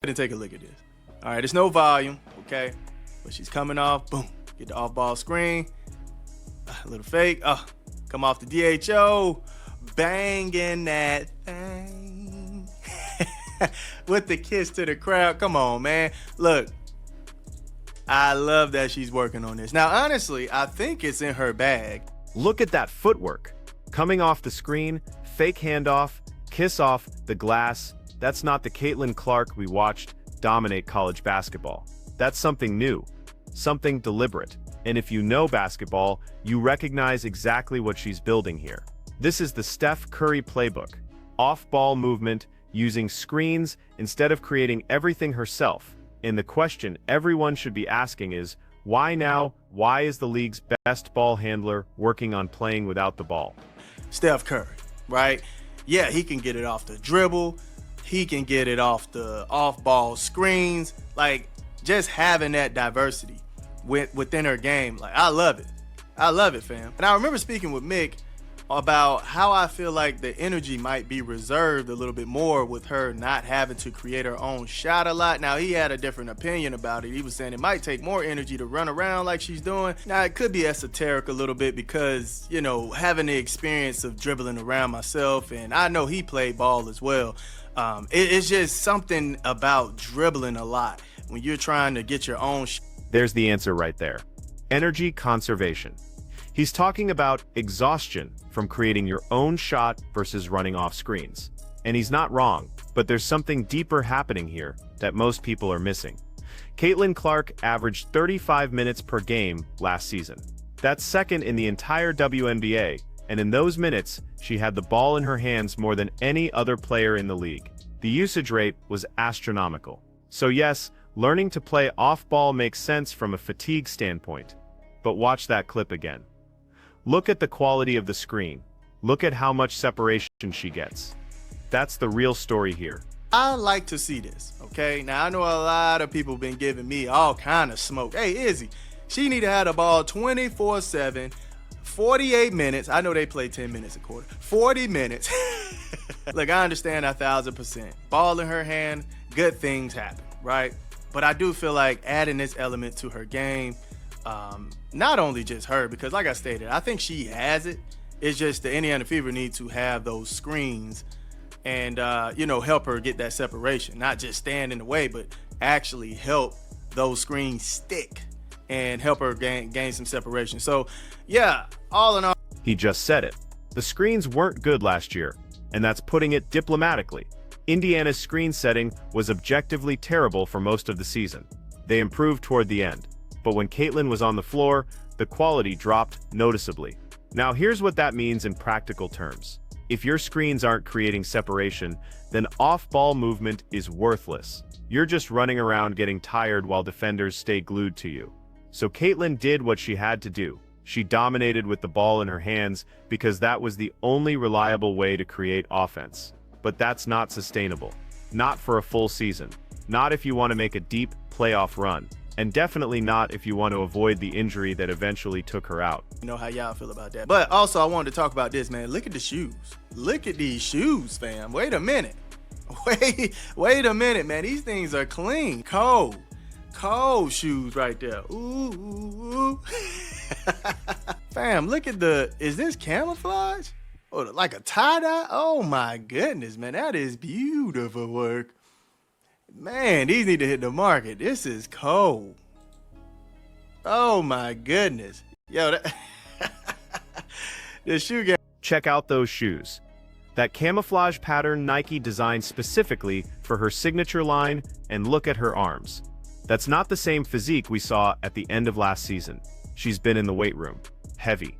And take a look at this. All right, there's no volume, okay? But she's coming off, boom, get the off-ball screen. A little fake, come off the DHO, banging that thing. With the kiss to the crowd. Come on, man. Look, I love that she's working on this. Now, honestly, I think it's in her bag. Look at that footwork. Coming off the screen, fake handoff, kiss off the glass. That's not the Caitlin Clark we watched dominate college basketball. That's something new, something deliberate. And if you know basketball, you recognize exactly what she's building here. This is the Steph Curry playbook. Off-ball movement, using screens instead of creating everything herself. And the question everyone should be asking is, why now? Why is the league's best ball handler working on playing without the ball? Steph Curry, right? Yeah, he can get it off the dribble. He can get it off the off-ball screens. Like, just having that diversity within her game. Like, I love it. I love it, fam. And I remember speaking with Mick about how I feel like the energy might be reserved a little bit more with her not having to create her own shot a lot. Now, he had a different opinion about it. He was saying it might take more energy to run around like she's doing. Now, it could be esoteric a little bit because, you know, having the experience of dribbling around myself, and I know he played ball as well. It's just something about dribbling a lot when you're trying to get your own There's the answer right there. Energy conservation. He's talking about exhaustion from creating your own shot versus running off screens. And he's not wrong, but there's something deeper happening here that most people are missing. Caitlin Clark averaged 35 minutes per game last season. That's second in the entire WNBA, and in those minutes, she had the ball in her hands more than any other player in the league. The usage rate was astronomical. So yes, learning to play off-ball makes sense from a fatigue standpoint. But watch that clip again. Look at the quality of the screen. Look at how much separation she gets. That's the real story here. I like to see this, okay? Now, I know a lot of people been giving me all kind of smoke. Hey, Izzy, she need to have the ball 24/7, 48 minutes. I know they play 10 minutes a quarter. 40 minutes. Look, I understand 1,000%. Ball in her hand, good things happen, right? But I do feel like adding this element to her game, not only just her, because like I stated, I think she has it. It's just the Indiana Fever need to have those screens and, you know, help her get that separation. Not just stand in the way, but actually help those screens stick and help her gain some separation. So, yeah, all in all. He just said it. The screens weren't good last year, and that's putting it diplomatically. Indiana's screen setting was objectively terrible for most of the season. They improved toward the end. But when Caitlin was on the floor, the quality dropped noticeably. Now here's what that means in practical terms. If your screens aren't creating separation, then off-ball movement is worthless. You're just running around getting tired while defenders stay glued to you. So Caitlin did what she had to do. She dominated with the ball in her hands because that was the only reliable way to create offense. But that's not sustainable. Not for a full season. Not if you want to make a deep playoff run. And definitely not if you want to avoid the injury that eventually took her out. You know how y'all feel about that. But also, I wanted to talk about this, man. Look at the shoes. Look at these shoes, fam. Wait a minute. Wait a minute, man. These things are clean. Cold shoes right there. Ooh. Fam, look at is this camouflage? Or like a tie-dye? Oh my goodness, man. That is beautiful work. Man, these need to hit the market. This is cold. Oh my goodness. Yo, this shoe game. Check out those shoes. That camouflage pattern Nike designed specifically for her signature line, and look at her arms. That's not the same physique we saw at the end of last season. She's been in the weight room. Heavy.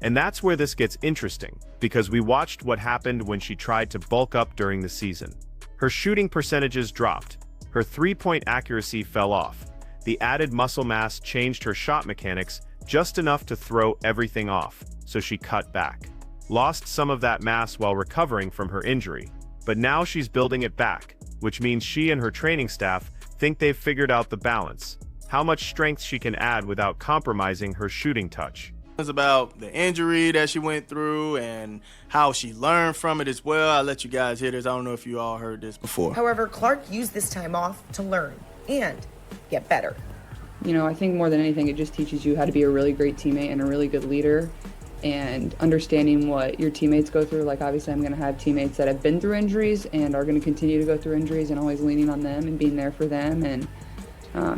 And that's where this gets interesting, because we watched what happened when she tried to bulk up during the season. Her shooting percentages dropped. Her three-point accuracy fell off. The added muscle mass changed her shot mechanics just enough to throw everything off, so she cut back. Lost some of that mass while recovering from her injury, but now she's building it back, which means she and her training staff think they've figured out the balance, how much strength she can add without compromising her shooting touch. about the injury that she went through and how she learned from it as well. I'll let you guys hear this. I don't know if you all heard this before. However, Clark used this time off to learn and get better. You know, I think more than anything, it just teaches you how to be a really great teammate and a really good leader, and understanding what your teammates go through. Like, obviously, I'm going to have teammates that have been through injuries and are going to continue to go through injuries, and always leaning on them and being there for them. And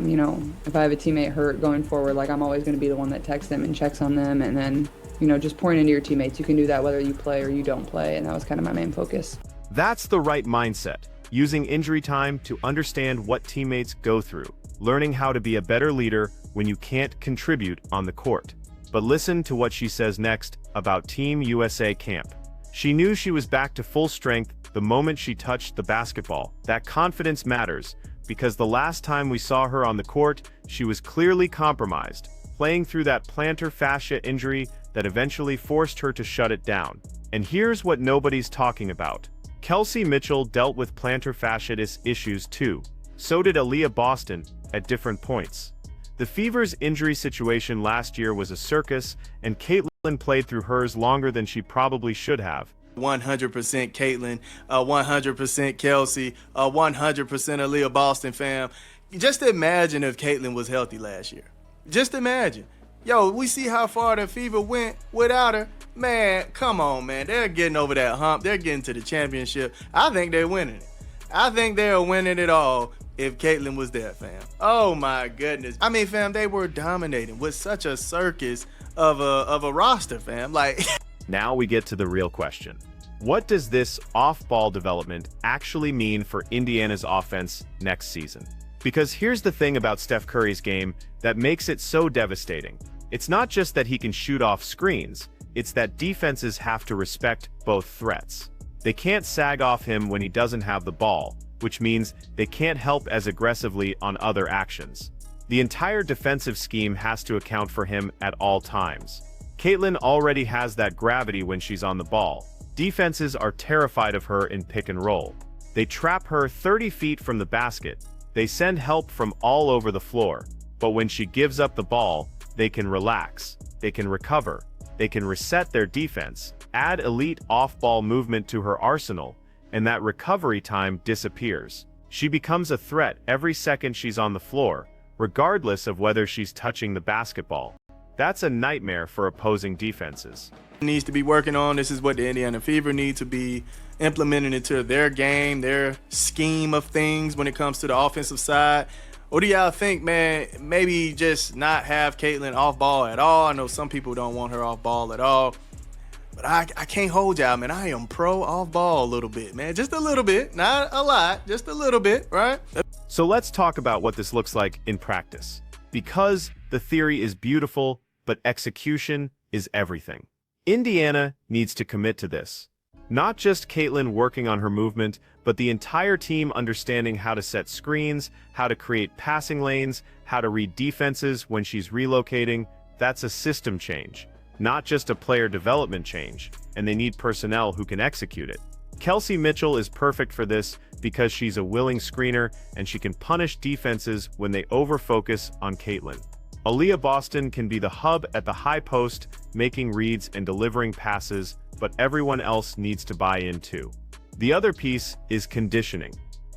you know, if I have a teammate hurt going forward, like, I'm always going to be the one that texts them and checks on them. And then, you know, just pouring into your teammates. You can do that whether you play or you don't play. And that was kind of my main focus. That's the right mindset, using injury time to understand what teammates go through, learning how to be a better leader when you can't contribute on the court. But listen to what she says next about Team USA camp. She knew she was back to full strength the moment she touched the basketball. That confidence matters, because the last time we saw her on the court, she was clearly compromised, playing through that plantar fascia injury that eventually forced her to shut it down. And here's what nobody's talking about. Kelsey Mitchell dealt with plantar fasciitis issues too. So did Aaliyah Boston, at different points. The Fever's injury situation last year was a circus, and Caitlin played through hers longer than she probably should have. 100% Caitlin, 100% Kelsey, 100% Aaliyah Boston, fam. Just imagine if Caitlin was healthy last year. Just imagine. Yo, we see how far the Fever went without her. Man, come on, man. They're getting over that hump. They're getting to the championship. I think they're winning it. I think they're winning it all if Caitlin was there, fam. Oh, my goodness. I mean, fam, they were dominating with such a circus of a roster, fam. Like... Now we get to the real question. What does this off-ball development actually mean for Indiana's offense next season? Because here's the thing about Steph Curry's game that makes it so devastating. It's not just that he can shoot off screens, it's that defenses have to respect both threats. They can't sag off him when he doesn't have the ball, which means they can't help as aggressively on other actions. The entire defensive scheme has to account for him at all times. Caitlin already has that gravity when she's on the ball. Defenses are terrified of her in pick and roll. They trap her 30 feet from the basket. They send help from all over the floor. But when she gives up the ball, they can relax. They can recover. They can reset their defense, add elite off-ball movement to her arsenal, and that recovery time disappears. She becomes a threat every second she's on the floor, regardless of whether she's touching the basketball. That's a nightmare for opposing defenses. Needs to be working on. This is what the Indiana Fever need to be implementing into their game, their scheme of things when it comes to the offensive side. What do y'all think, man? Maybe just not have Caitlin off ball at all. I know some people don't want her off ball at all, but I can't hold y'all, man. I am pro off ball a little bit, man. Just a little bit, not a lot, just a little bit, right? So let's talk about what this looks like in practice. Because the theory is beautiful, but execution is everything. Indiana needs to commit to this. Not just Caitlin working on her movement, but the entire team understanding how to set screens, how to create passing lanes, how to read defenses when she's relocating. That's a system change, not just a player development change, and they need personnel who can execute it. Kelsey Mitchell is perfect for this because she's a willing screener and she can punish defenses when they over-focus on Caitlin. Aaliyah Boston can be the hub at the high post, making reads and delivering passes, but everyone else needs to buy in too. The other piece is conditioning.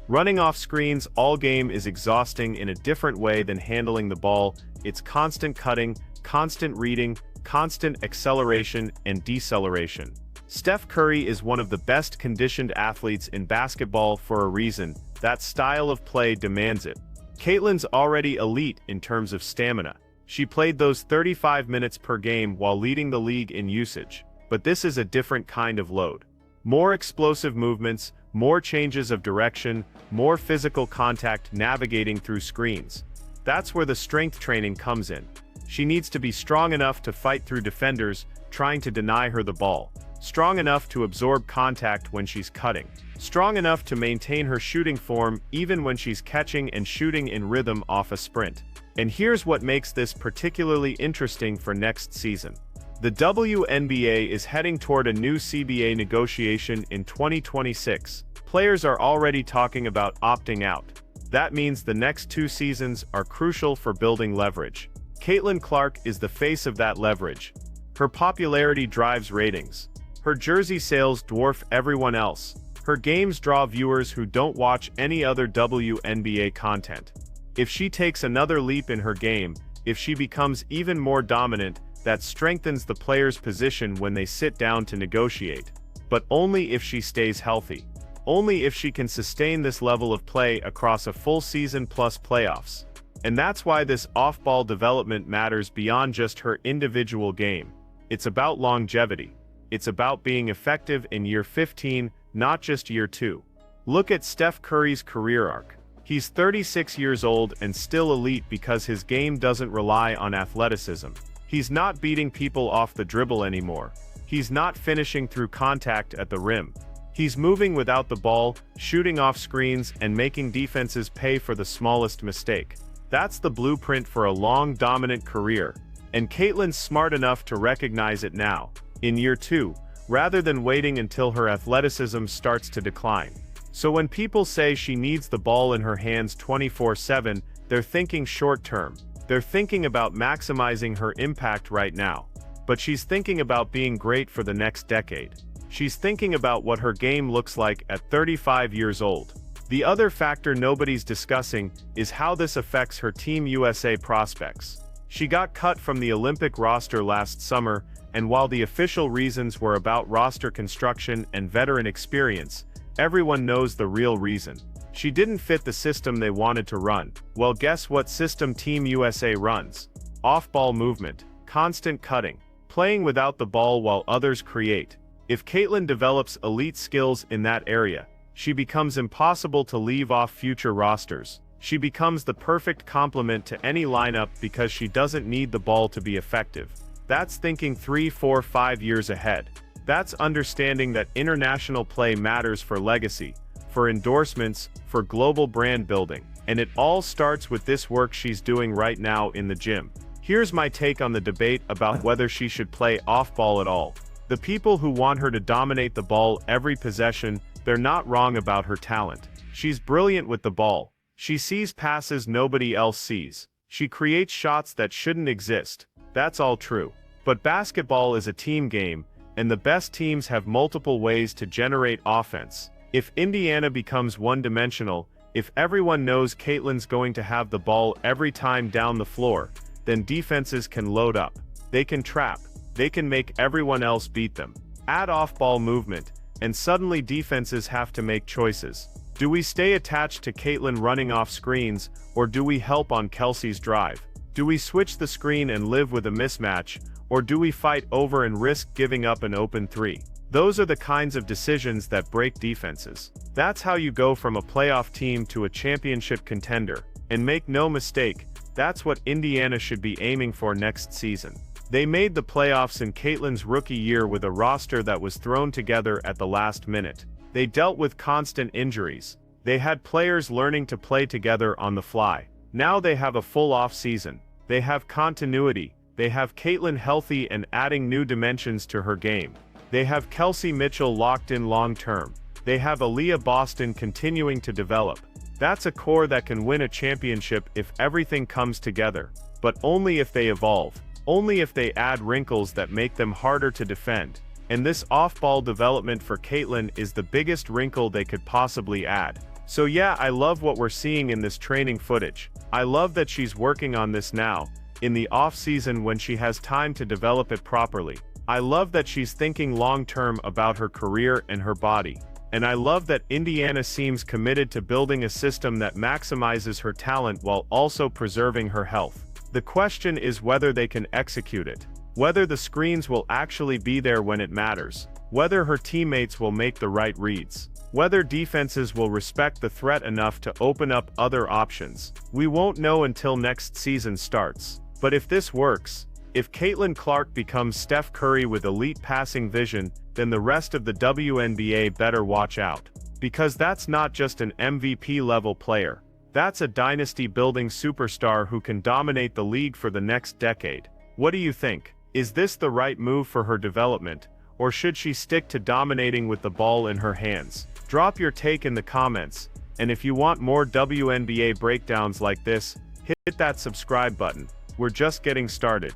Running off screens all game is exhausting in a different way than handling the ball. It's constant cutting, constant reading, constant acceleration and deceleration. Steph Curry is one of the best conditioned athletes in basketball for a reason. That style of play demands it. Caitlin's already elite in terms of stamina. She played those 35 minutes per game while leading the league in usage. But this is a different kind of load. More explosive movements, more changes of direction, more physical contact navigating through screens. That's where the strength training comes in. She needs to be strong enough to fight through defenders trying to deny her the ball. Strong enough to absorb contact when she's cutting. Strong enough to maintain her shooting form even when she's catching and shooting in rhythm off a sprint. And here's what makes this particularly interesting for next season. The WNBA is heading toward a new CBA negotiation in 2026. Players are already talking about opting out. That means the next 2 seasons are crucial for building leverage. Caitlin Clark is the face of that leverage. Her popularity drives ratings. Her jersey sales dwarf everyone else. Her games draw viewers who don't watch any other WNBA content. If she takes another leap in her game, if she becomes even more dominant, that strengthens the player's position when they sit down to negotiate. But only if she stays healthy. Only if she can sustain this level of play across a full season plus playoffs. And that's why this off-ball development matters beyond just her individual game. It's about longevity. It's about being effective in year 15, not just year 2. Look at Steph Curry's career arc. He's 36 years old and still elite because his game doesn't rely on athleticism. He's not beating people off the dribble anymore. He's not finishing through contact at the rim. He's moving without the ball, shooting off screens, and making defenses pay for the smallest mistake. That's the blueprint for a long, dominant career. And Caitlyn's smart enough to recognize it now, in year 2, rather than waiting until her athleticism starts to decline. So when people say she needs the ball in her hands 24/7, they're thinking short-term. They're thinking about maximizing her impact right now. But she's thinking about being great for the next decade. She's thinking about what her game looks like at 35 years old. The other factor nobody's discussing is how this affects her Team USA prospects. She got cut from the Olympic roster last summer, and while the official reasons were about roster construction and veteran experience, everyone knows the real reason. She didn't fit the system they wanted to run. Well, guess what system Team USA runs? Off-ball movement, constant cutting, playing without the ball while others create. If Caitlyn develops elite skills in that area, she becomes impossible to leave off future rosters. She becomes the perfect complement to any lineup because she doesn't need the ball to be effective. That's thinking 3, 4, 5 years ahead. That's understanding that international play matters for legacy, for endorsements, for global brand building. And it all starts with this work she's doing right now in the gym. Here's my take on the debate about whether she should play off-ball at all. The people who want her to dominate the ball every possession, they're not wrong about her talent. She's brilliant with the ball. She sees passes nobody else sees. She creates shots that shouldn't exist. That's all true. But basketball is a team game, and the best teams have multiple ways to generate offense. If Indiana becomes one-dimensional, if everyone knows Caitlyn's going to have the ball every time down the floor, then defenses can load up. They can trap. They can make everyone else beat them. Add off-ball movement, and suddenly defenses have to make choices. Do we stay attached to Caitlyn running off screens, or do we help on Kelsey's drive? Do we switch the screen and live with a mismatch, or do we fight over and risk giving up an open 3? Those are the kinds of decisions that break defenses. That's how you go from a playoff team to a championship contender. And make no mistake, that's what Indiana should be aiming for next season. They made the playoffs in Caitlyn's rookie year with a roster that was thrown together at the last minute. They dealt with constant injuries. They had players learning to play together on the fly. Now they have a full off-season. They have continuity. They have Caitlyn healthy and adding new dimensions to her game. They have Kelsey Mitchell locked in long-term. They have Aaliyah Boston continuing to develop. That's a core that can win a championship if everything comes together. But only if they evolve. Only if they add wrinkles that make them harder to defend. And this off-ball development for Caitlyn is the biggest wrinkle they could possibly add. So yeah, I love what we're seeing in this training footage. I love that she's working on this now, in the off-season when she has time to develop it properly. I love that she's thinking long-term about her career and her body. And I love that Indiana seems committed to building a system that maximizes her talent while also preserving her health. The question is whether they can execute it. Whether the screens will actually be there when it matters. Whether her teammates will make the right reads. Whether defenses will respect the threat enough to open up other options. We won't know until next season starts. But if this works, if Caitlin Clark becomes Steph Curry with elite passing vision, then the rest of the WNBA better watch out. Because that's not just an MVP-level player. That's a dynasty-building superstar who can dominate the league for the next decade. What do you think? Is this the right move for her development, or should she stick to dominating with the ball in her hands? Drop your take in the comments, and if you want more WNBA breakdowns like this, hit that subscribe button. We're just getting started.